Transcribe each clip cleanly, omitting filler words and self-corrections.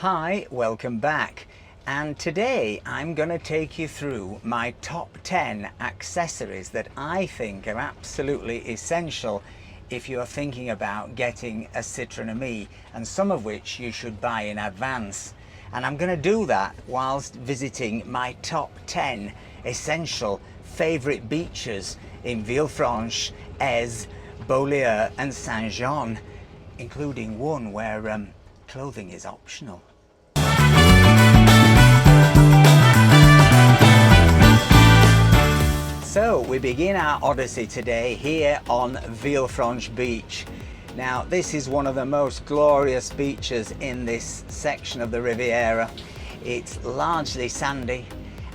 Hi, welcome back, and today I'm going to take you through my top 10 accessories that I think are absolutely essential if you are thinking about getting a Citroen Ami, and some of which you should buy in advance. And I'm going to do that whilst visiting my top 10 essential favourite beaches in Villefranche, Aise, Beaulieu and Saint-Jean, including one where clothing is optional. So we begin our odyssey today here on Villefranche Beach. Now this is one of the most glorious beaches in this section of the Riviera. It's largely sandy,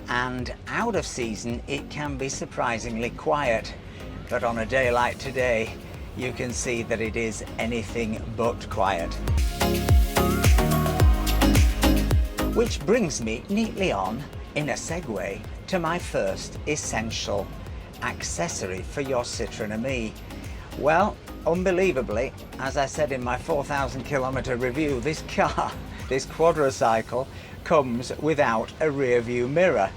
and out of season it can be surprisingly quiet, but on a day like today you can see that it is anything but quiet. Which brings me neatly on, in a segue, to my first essential accessory for your Citroen Ami. Well, unbelievably, as I said in my 4,000 kilometer review, this car, this quadricycle, comes without a rear view mirror.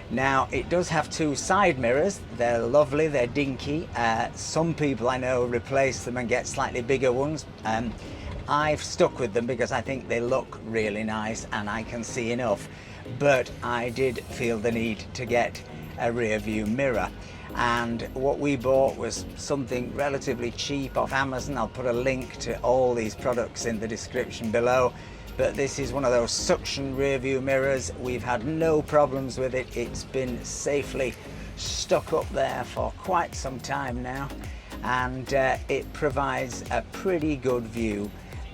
Now it does have two side mirrors. They're lovely, they're dinky. Some people I know replace them and get slightly bigger ones. I've stuck with them because I think they look really nice and I can see enough, but I did feel the need to get a rear view mirror, and what we bought was something relatively cheap off Amazon. I'll put a link to all these products in the description below, but this is one of those suction rear view mirrors. We've had no problems with it. It's been safely stuck up there for quite some time now, and it provides a pretty good view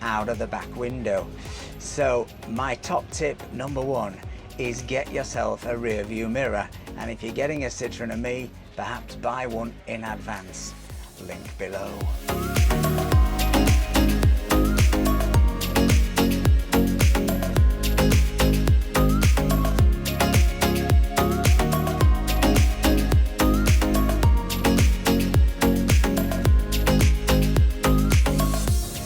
out of the back window. So my top tip number one is get yourself a rear view mirror, and if you're getting a Citroen Ami, perhaps buy one in advance. Link below.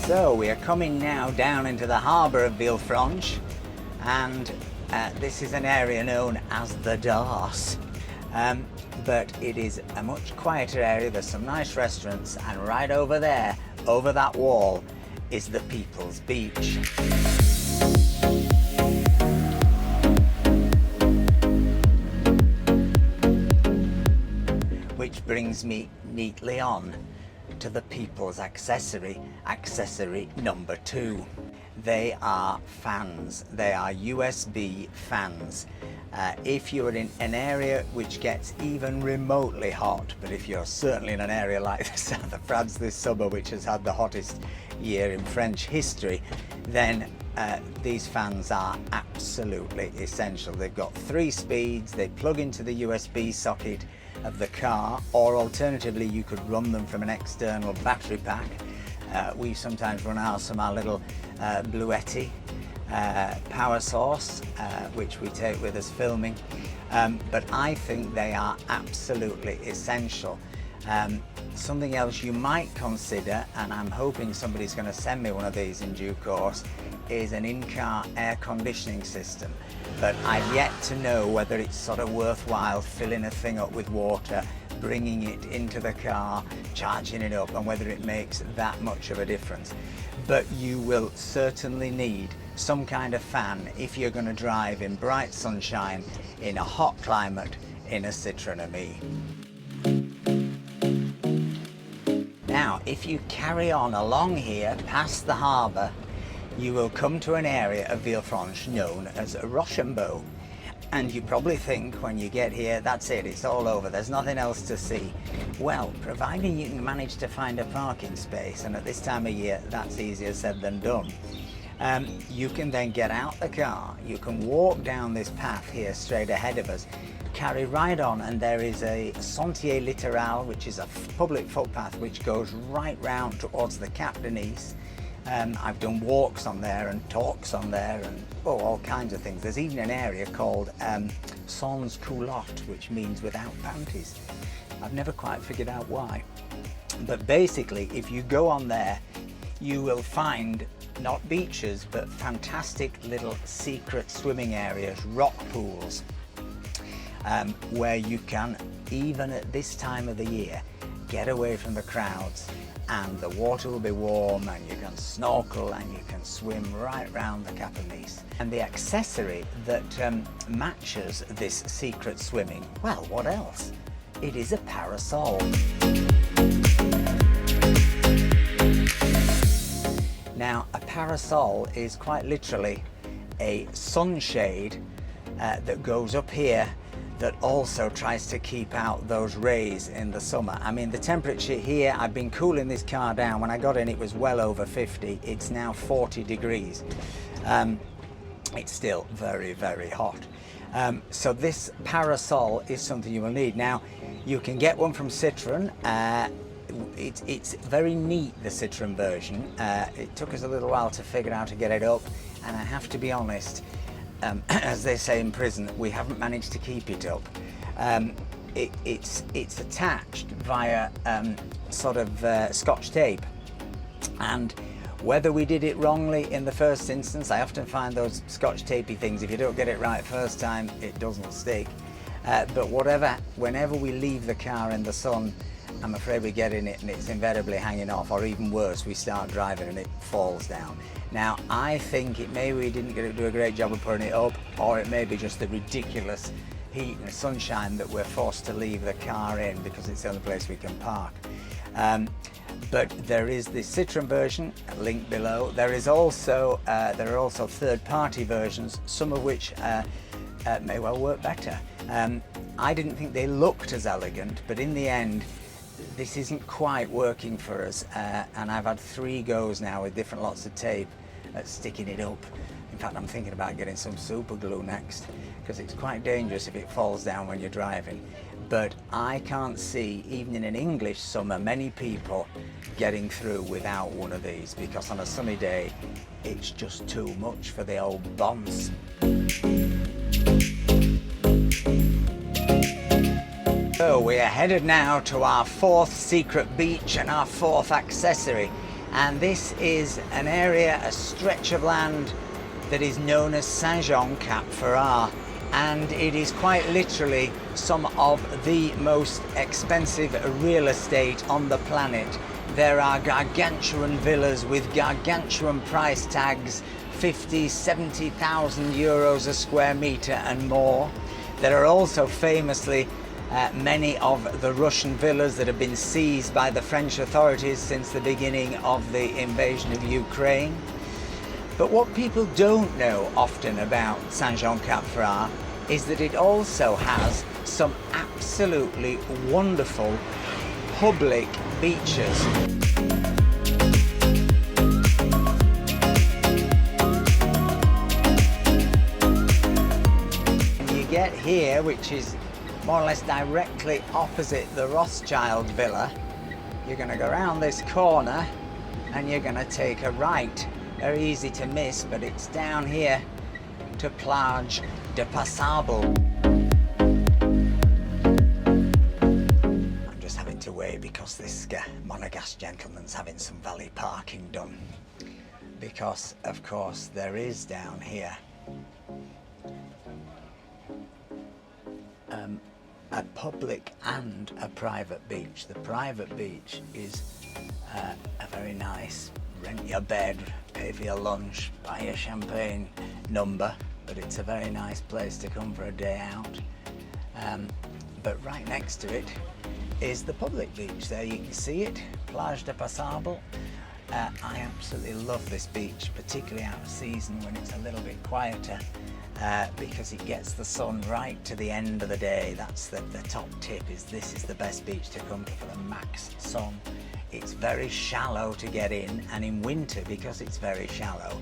So we are coming now down into the harbour of Villefranche, and this is an area known as the Darse, but it is a much quieter area. There's some nice restaurants, and right over there, over that wall, is the People's Beach. Which brings me neatly on to the People's accessory number 2. They are fans. They are USB fans. If you're in an area which gets even remotely hot, but if you're certainly in an area like the south of France this summer, which has had the hottest year in French history, then these fans are absolutely essential. They've got 3 speeds. They plug into the USB socket of the car, or alternatively you could run them from an external battery pack. We sometimes run ours from our little Bluetti power source, which we take with us filming, but I think they are absolutely essential. Something else you might consider, and I'm hoping somebody's going to send me one of these in due course, is an in-car air conditioning system, but I've yet to know whether it's sort of worthwhile filling a thing up with water, bringing it into the car, charging it up, and whether it makes that much of a difference. But you will certainly need some kind of fan if you're going to drive in bright sunshine in a hot climate in a Citroen Ami. Now if you carry on along here past the harbour, you will come to an area of Villefranche known as Rochambeau. And you probably think when you get here, that's it, it's all over, there's nothing else to see. Well, providing you can manage to find a parking space, and at this time of year that's easier said than done, you can then get out the car, you can walk down this path here straight ahead of us, carry right on, and there is a sentier littoral, which is a public footpath which goes right round towards the Cap de Nice. I've done walks on there and talks on there and all kinds of things. There's even an area called sans culotte, which means without panties. I've never quite figured out why. But basically, if you go on there, you will find not beaches, but fantastic little secret swimming areas, rock pools, where you can, even at this time of the year, get away from the crowds, and the water will be warm, and you can snorkel and you can swim right round the Cap of Nice. And the accessory that matches this secret swimming, well, what else? It is a parasol. Now, a parasol is quite literally a sunshade that goes up here that also tries to keep out those rays in the summer. I mean, the temperature here, I've been cooling this car down. When I got in, it was well over 50. It's now 40 degrees. It's still very, very hot. So this parasol is something you will need. Now, you can get one from Citroen. It's very neat, the Citroen version. It took us a little while to figure out how to get it up, and I have to be honest, as they say in prison, we haven't managed to keep it up. It's attached via sort of Scotch tape, and whether we did it wrongly in the first instance, I often find those Scotch tapey things, if you don't get it right first time, it doesn't stick. But whenever we leave the car in the sun, I'm afraid we get in it and it's invariably hanging off, or even worse, we start driving and it falls down. Now, I think it may we didn't do a great job of putting it up, or it may be just the ridiculous heat and sunshine that we're forced to leave the car in because it's the only place we can park. But there is the Citroen version, linked below. There are also third-party versions, some of which may well work better. I didn't think they looked as elegant, but in the end, this isn't quite working for us, and I've had 3 goes now with different lots of tape at sticking it up. In fact, I'm thinking about getting some super glue next, because it's quite dangerous if it falls down when you're driving. But I can't see, even in an English summer, many people getting through without one of these, because on a sunny day, it's just too much for the old bombs. So we are headed now to our 4th secret beach and our 4th accessory, and this is an area, a stretch of land that is known as Saint-Jean-Cap Ferrat, and it is quite literally some of the most expensive real estate on the planet. There are gargantuan villas with gargantuan price tags, 50, 70,000 euros a square metre and more. There are also famously many of the Russian villas that have been seized by the French authorities since the beginning of the invasion of Ukraine. But what people don't know often about Saint-Jean-Cap Ferrat is that it also has some absolutely wonderful public beaches. And you get here, which is more or less directly opposite the Rothschild Villa. You're going to go around this corner and you're going to take a right. Very easy to miss, but it's down here to Plage de Parasol. I'm just having to wait because this Monegasque gentleman's having some valet parking done, because of course there is down here a public and a private beach. The private beach is a very nice, rent your bed, pay for your lunch, buy your champagne number, but it's a very nice place to come for a day out. But right next to it is the public beach. There you can see it, Plage de Parasol. I absolutely love this beach, particularly out of season when it's a little bit quieter, because it gets the sun right to the end of the day. That's the top tip, is this is the best beach to come to for the max sun. It's very shallow to get in, and in winter, because it's very shallow,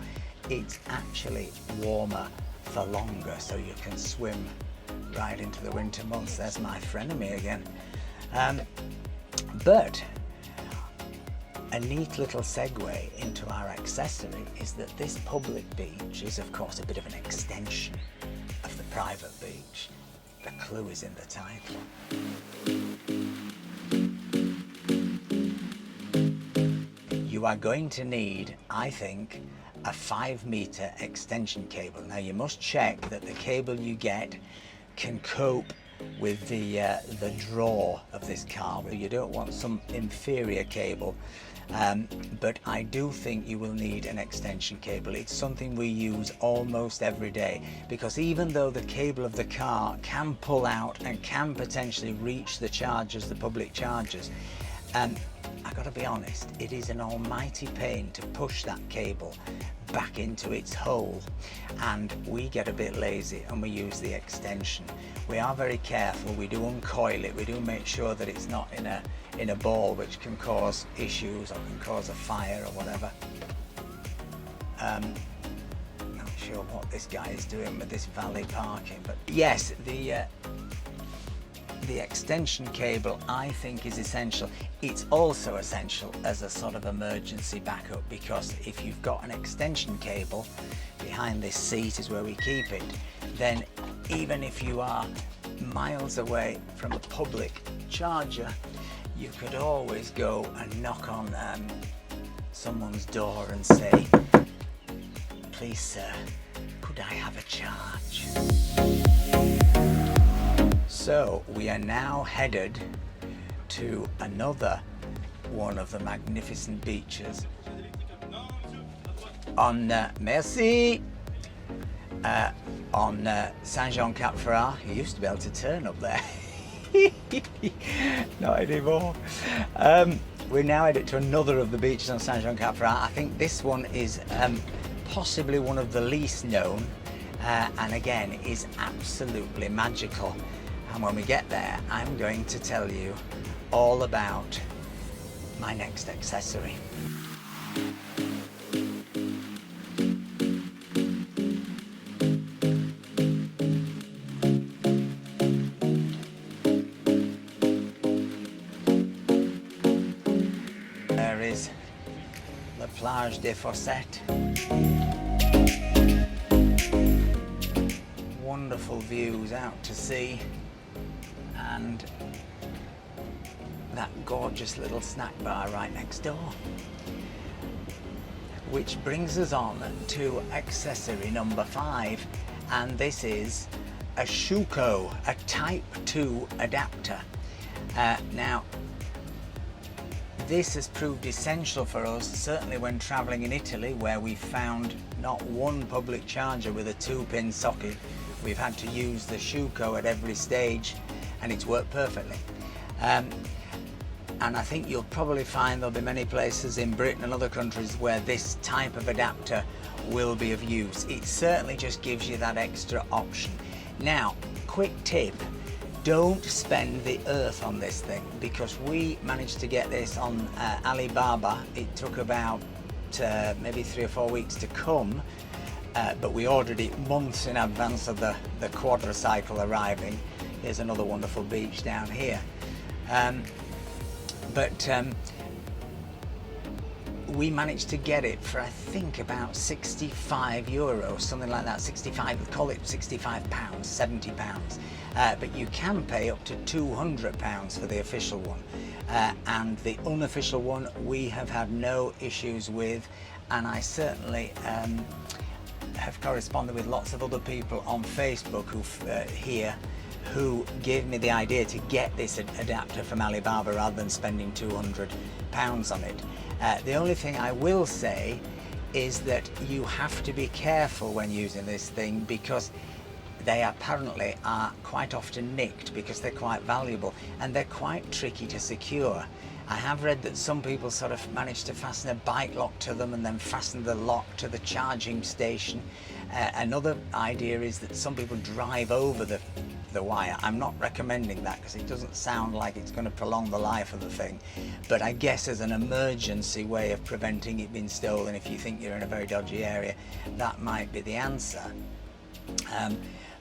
it's actually warmer for longer, so you can swim right into the winter months. There's my frenemy again. But a neat little segue into our accessory is that this public beach is of course a bit of an extension of the private beach. The clue is in the title. You are going to need, I think, a 5-meter extension cable. Now you must check that the cable you get can cope with the draw of this car. You don't want some inferior cable, but I do think you will need an extension cable. It's something we use almost every day, because even though the cable of the car can pull out and can potentially reach the chargers, the public chargers, I gotta be honest, it is an almighty pain to push that cable back into its hole, and we get a bit lazy and we use the extension. We are very careful, we do uncoil it, we do make sure that it's not in a ball which can cause issues or can cause a fire or whatever. Not sure what this guy is doing with this valet parking, but yes, the extension cable I think is essential. It's also essential as a sort of emergency backup, because if you've got an extension cable behind this seat is where we keep it, then even if you are miles away from a public charger, you could always go and knock on someone's door and say, "Please sir, could I have a charge?" So we are now headed to another one of the magnificent beaches on merci on Saint-Jean-Cap-Ferrat. You used to be able to turn up there. Not anymore. We're now headed to another of the beaches on Saint-Jean-Cap-Ferrat. I think this one is possibly one of the least known, and again is absolutely magical. And when we get there, I'm going to tell you all about my next accessory. There is La Plage des Fossettes. Wonderful views out to sea, and that gorgeous little snack bar right next door. Which brings us on to accessory number 5, and this is a Schuko, a Type 2 adapter. Now, this has proved essential for us, certainly when travelling in Italy, where we found not one public charger with a 2-pin socket. We've had to use the Schuko at every stage, and it's worked perfectly. And I think you'll probably find there'll be many places in Britain and other countries where this type of adapter will be of use. It certainly just gives you that extra option. Now, quick tip, don't spend the earth on this thing, because we managed to get this on Alibaba. It took about maybe 3 or 4 weeks to come, but we ordered it months in advance of the quadricycle arriving. Here's another wonderful beach down here. We managed to get it for I think about 65 euros, something like that, 65, call it 65 pounds, 70 pounds. But you can pay up to 200 pounds for the official one. And the unofficial one we have had no issues with, and I certainly have corresponded with lots of other people on Facebook who gave me the idea to get this adapter from Alibaba rather than spending 200 pounds on it. The only thing I will say is that you have to be careful when using this thing, because they apparently are quite often nicked because they're quite valuable and they're quite tricky to secure. I have read that some people sort of manage to fasten a bike lock to them and then fasten the lock to the charging station. Another idea is that some people drive over the wire. I'm not recommending that because it doesn't sound like it's going to prolong the life of the thing, but I guess as an emergency way of preventing it being stolen, if you think you're in a very dodgy area, that might be the answer.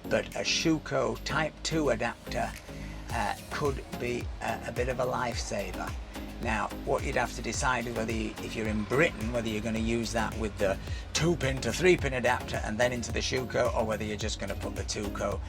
But a Schuko Type 2 adapter could be a bit of a lifesaver. Now, what you'd have to decide is whether if you're in Britain, whether you're going to use that with the 2-pin to 3-pin adapter and then into the Schuko, or whether you're just going to put the 2-pin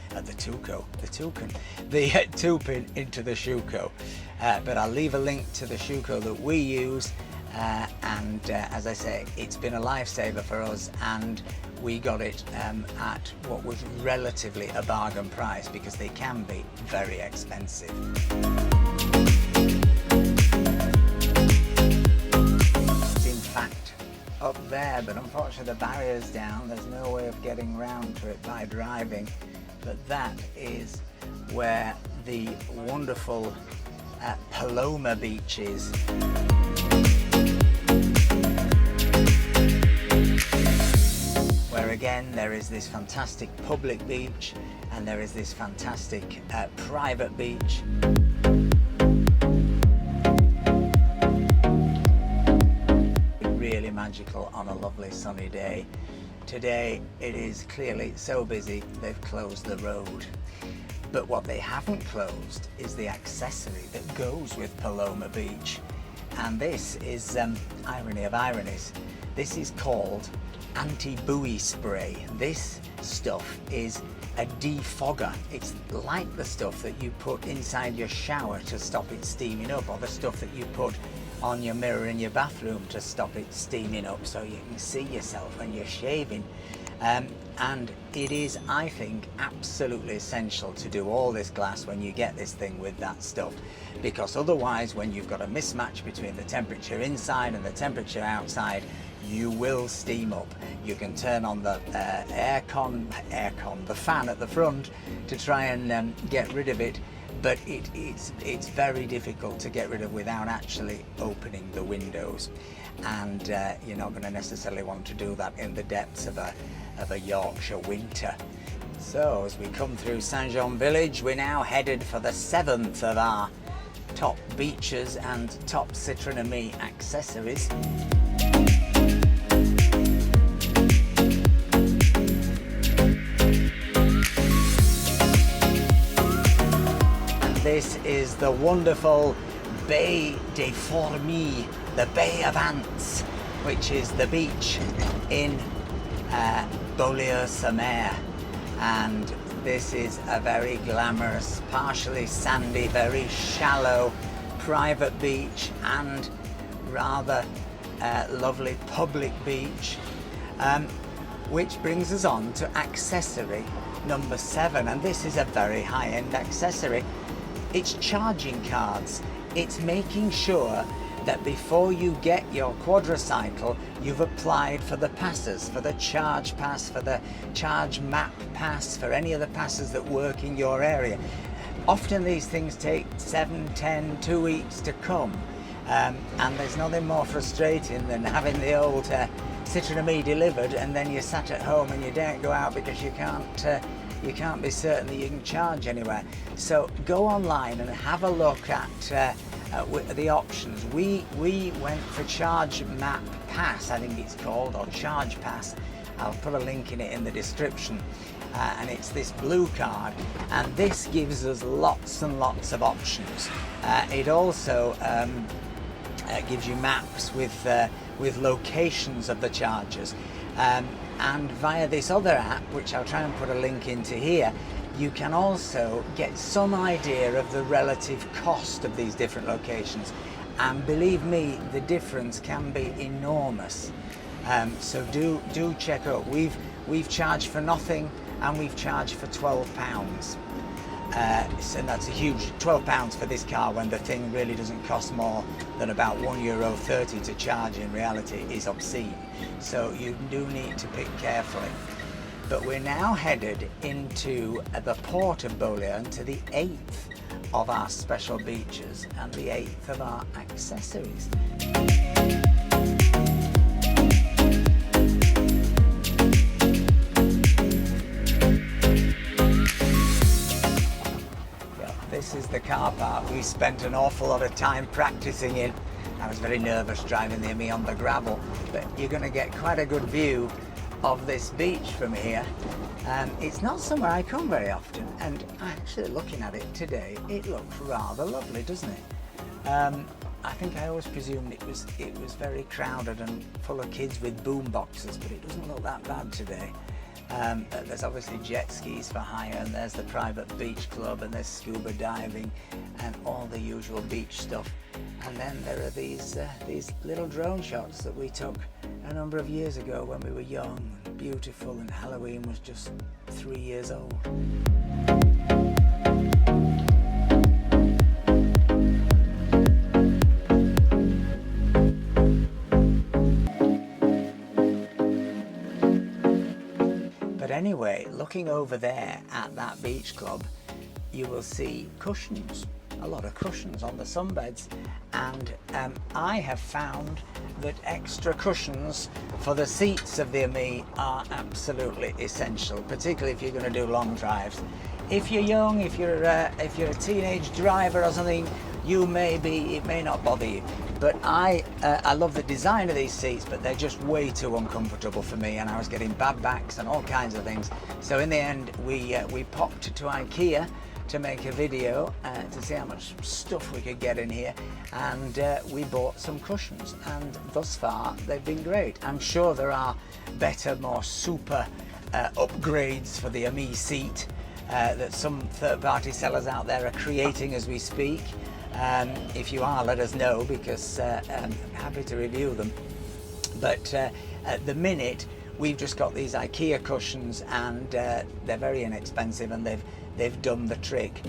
into the Schuko. But I'll leave a link to the Schuko that we use, As I say, it's been a lifesaver for us, and we got it at what was relatively a bargain price, because they can be very expensive. It's in fact up there, but unfortunately the barrier's down. There's no way of getting round to it by driving, but that is where the wonderful Paloma Beach is. Where again there is this fantastic public beach and there is this fantastic private beach. Really magical on a lovely sunny day. Today it is clearly so busy they've closed the road. But what they haven't closed is the accessory that goes with Paloma Beach. And this is, irony of ironies, this is called anti-buoy spray. This stuff is a defogger. It's like the stuff that you put inside your shower to stop it steaming up, or the stuff that you put on your mirror in your bathroom to stop it steaming up so you can see yourself when you're shaving. And it is, I think, absolutely essential to do all this glass when you get this thing with that stuff, because otherwise when you've got a mismatch between the temperature inside and the temperature outside, you will steam up. You can turn on the the fan at the front to try and get rid of it, but it's very difficult to get rid of without actually opening the windows, and you're not going to necessarily want to do that in the depths of a Yorkshire winter. So as we come through Saint-Jean village, we're now headed for the 7th of our top beaches and top Citroen Ami accessories. This is the wonderful Baie des Fourmis, the Bay of Ants, which is the beach in Beaulieu-sur-Mer, and this is a very glamorous, partially sandy, very shallow private beach and rather lovely public beach, which brings us on to accessory number 7, and this is a very high-end accessory. It's charging cards. It's making sure that before you get your quadricycle, you've applied for the passes, for the charge pass, for the charge map pass, for any of the passes that work in your area. Often these things take 7, 10, 2 weeks to come, and there's nothing more frustrating than having the old Citroen Ami delivered, and then you're sat at home and you daren't go out because you can't be certain that you can charge anywhere. So go online and have a look at the options. We went for Charge Map Pass, I think it's called, or Charge Pass. I'll put a link in it in the description. And it's this blue card, and this gives us lots and lots of options. It also gives you maps with locations of the chargers. And via this other app, which I'll try and put a link into here, you can also get some idea of the relative cost of these different locations. And believe me, the difference can be enormous. So do check out. We've charged for nothing, and we've charged for £12. So that's a huge £12 for this car, when the thing really doesn't cost more than about €1.30 to charge. In reality is obscene, so you do need to pick carefully. But we're now headed into the port of Beaulieu, and to the 8th of our special beaches and the 8th of our accessories. This is the car park we spent an awful lot of time practicing in. I was very nervous driving the Ami on the gravel, but you're going to get quite a good view of this beach from here. It's not somewhere I come very often, and actually looking at it today, it looks rather lovely, doesn't it? I think I always presumed it was very crowded and full of kids with boom boxes, but it doesn't look that bad today. There's obviously jet skis for hire, and there's the private beach club, and there's scuba diving and all the usual beach stuff. And then there are these little drone shots that we took a number of years ago when we were young, and beautiful, and Halloween was just 3 years old. But anyway, looking over there at that beach club, you will see cushions, a lot of cushions on the sunbeds, and I have found that extra cushions for the seats of the Ami are absolutely essential, particularly if you're going to do long drives. If you're young, if you're a teenage driver or something, it may not bother you. But I love the design of these seats, but they're just way too uncomfortable for me, and I was getting bad backs and all kinds of things. So in the end, we popped to IKEA to make a video to see how much stuff we could get in here, and we bought some cushions, and thus far they've been great. I'm sure there are better, more super upgrades for the Ami seat that some third-party sellers out there are creating as we speak. If you are, let us know, because I'm happy to review them. But at the minute, we've just got these IKEA cushions, and they're very inexpensive, and they've done the trick.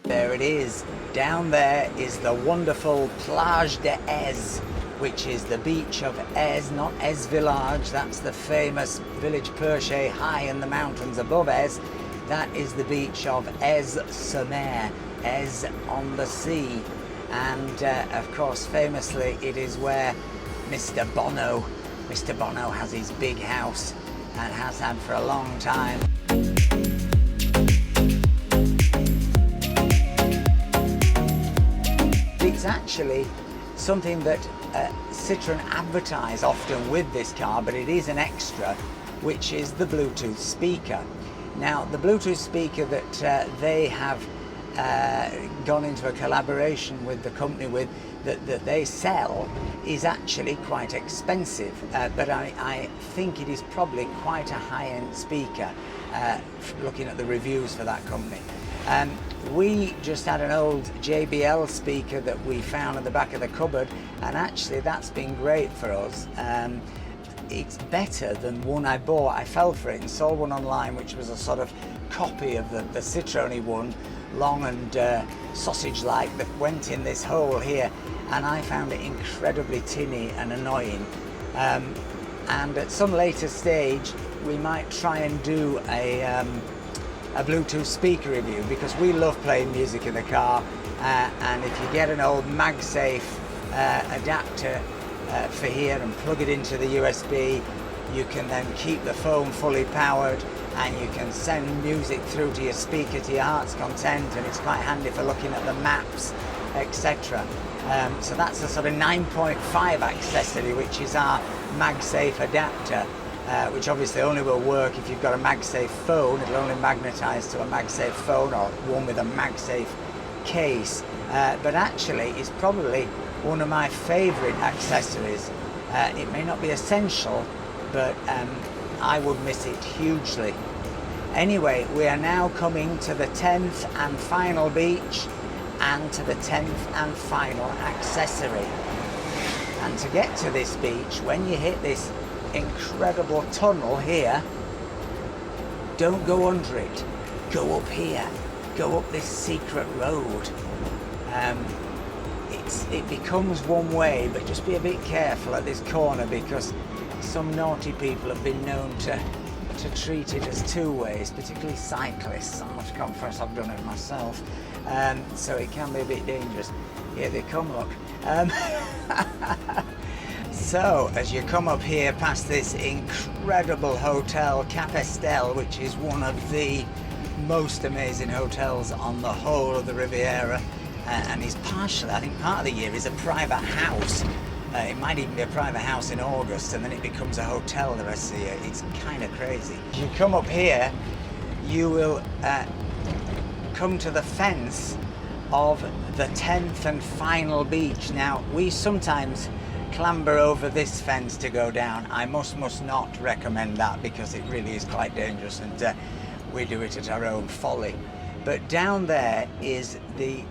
There it is. Down there is the wonderful Plage d'Aise, which is the beach of Aise, not Aise Village. That's the famous village perché high in the mountains above Aise. That is the beach of Aise-sur-Mer, Aise on the sea. And of course, famously, it is where Mr. Bono has his big house, and has had for a long time. It's actually something that Citroen advertise often with this car, but it is an extra, which is the Bluetooth speaker. Now, the Bluetooth speaker that they have gone into a collaboration with the company with, that they sell, is actually quite expensive, but I think it is probably quite a high-end speaker, looking at the reviews for that company. We just had an old JBL speaker that we found at the back of the cupboard, and actually that's been great for us. It's better than one I bought. I fell for it and saw one online which was a sort of copy of the Citroen one, long and sausage-like, that went in this hole here, and I found it incredibly tinny and annoying. And at some later stage we might try and do a Bluetooth speaker review, because we love playing music in the car, and if you get an old MagSafe adapter for here and plug it into the USB, you can then keep the phone fully powered, and you can send music through to your speaker to your heart's content, and it's quite handy for looking at the maps, etc. So that's a sort of 9.5 accessory, which is our MagSafe adapter, which obviously only will work if you've got a MagSafe phone. It'll only magnetize to a MagSafe phone, or one with a MagSafe case. But actually, it's probably one of my favorite accessories. It may not be essential, but I would miss it hugely. Anyway, we are now coming to the 10th and final beach, and to the 10th and final accessory. And to get to this beach, when you hit this incredible tunnel here, don't go under it, go up here, go up this secret road. It becomes one way, but just be a bit careful at this corner, because some naughty people have been known to treat it as two ways, particularly cyclists. I'm much confess I've done it myself, so it can be a bit dangerous. Here they come, look. So as you come up here past this incredible hotel, Capesterre, which is one of the most amazing hotels on the whole of the Riviera, and is partially, I think part of the year, is a private house. It might even be a private house in August, and then it becomes a hotel the rest of the year. It's kind of crazy. As you come up here, you will come to the fence of the 10th and final beach. Now, we sometimes clamber over this fence to go down. I must not recommend that, because it really is quite dangerous, and we do it at our own folly. But down there is the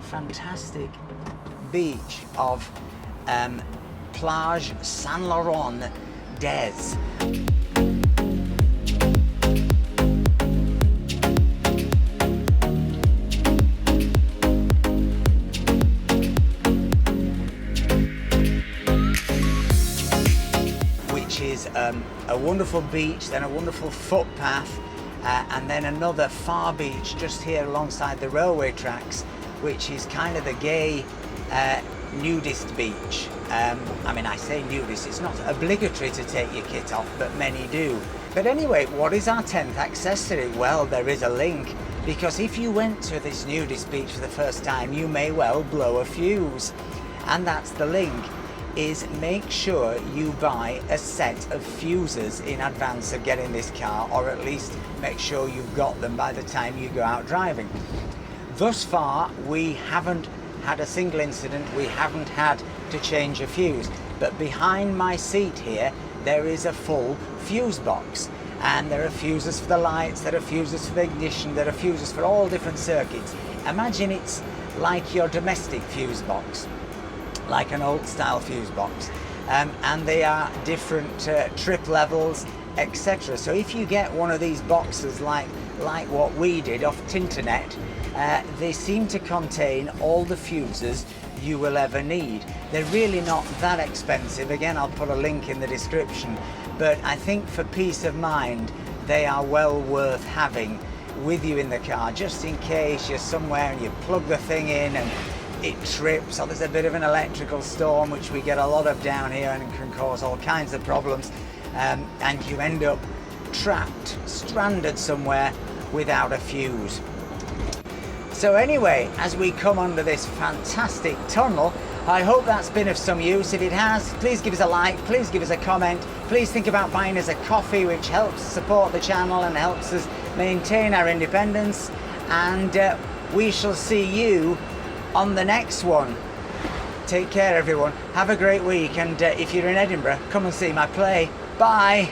fantastic beach of Plage Saint Laurent des. Which is a wonderful beach, then a wonderful footpath, and then another far beach just here alongside the railway tracks, which is kind of the gay nudist beach. I mean, I say nudist, it's not obligatory to take your kit off, but many do. But anyway, what is our 10th accessory? Well, there is a link, because if you went to this nudist beach for the first time, you may well blow a fuse. And that's the link, is make sure you buy a set of fuses in advance of getting this car, or at least make sure you've got them by the time you go out driving. Thus far, we haven't had a single incident, we haven't had to change a fuse, but behind my seat here there is a full fuse box, and there are fuses for the lights, there are fuses for the ignition, there are fuses for all different circuits. Imagine it's like your domestic fuse box, like an old style fuse box, and they are different trip levels, etc. So if you get one of these boxes like what we did off Tinternet, they seem to contain all the fuses you will ever need. They're really not that expensive. Again, I'll put a link in the description, but I think for peace of mind they are well worth having with you in the car, just in case you're somewhere and you plug the thing in and it trips, or there's a bit of an electrical storm, which we get a lot of down here and can cause all kinds of problems, and you end up trapped, stranded somewhere without a fuse. So anyway, as we come under this fantastic tunnel, I hope that's been of some use. If it has, please give us a like, please give us a comment, please think about buying us a coffee, which helps support the channel and helps us maintain our independence, and we shall see you on the next one. Take care everyone, have a great week, and if you're in Edinburgh, come and see my play. Bye.